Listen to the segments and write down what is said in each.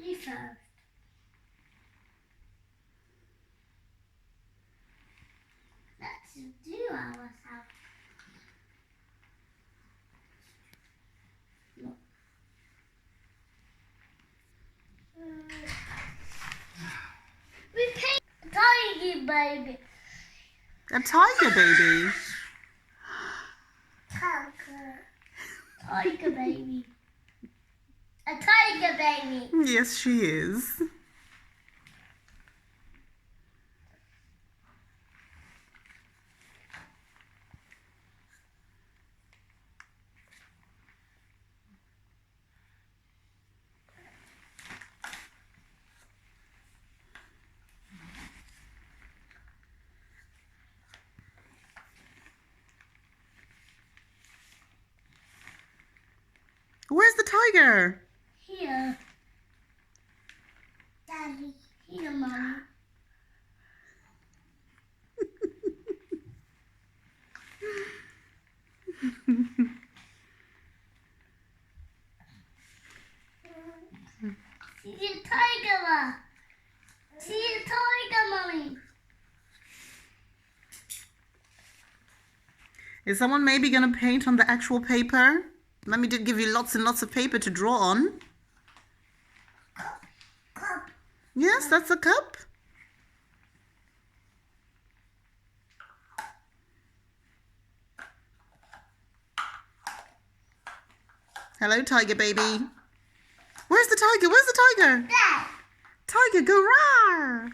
You first. Let's do ourselves. Look. We paint a tiger baby. A tiger baby? Tiger baby. A tiger baby. Yes, she is. Where's the tiger? Here. Daddy. Here, Mommy. See the tiger. See the tiger, Mommy. Is someone maybe going to paint on the actual paper? Mummy did give you lots and lots of paper to draw on. Cup. Yes, that's a cup. Hello, tiger baby. Where's the tiger? Where's the tiger? There. Tiger, go roar!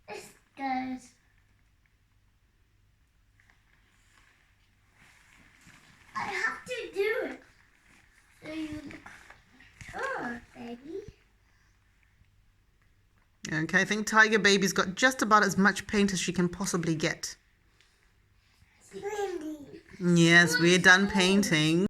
This goes. I have to do it. So you sure, baby. Okay, I think tiger baby's got just about as much paint as she can possibly get. Windy. Yes, we're done painting.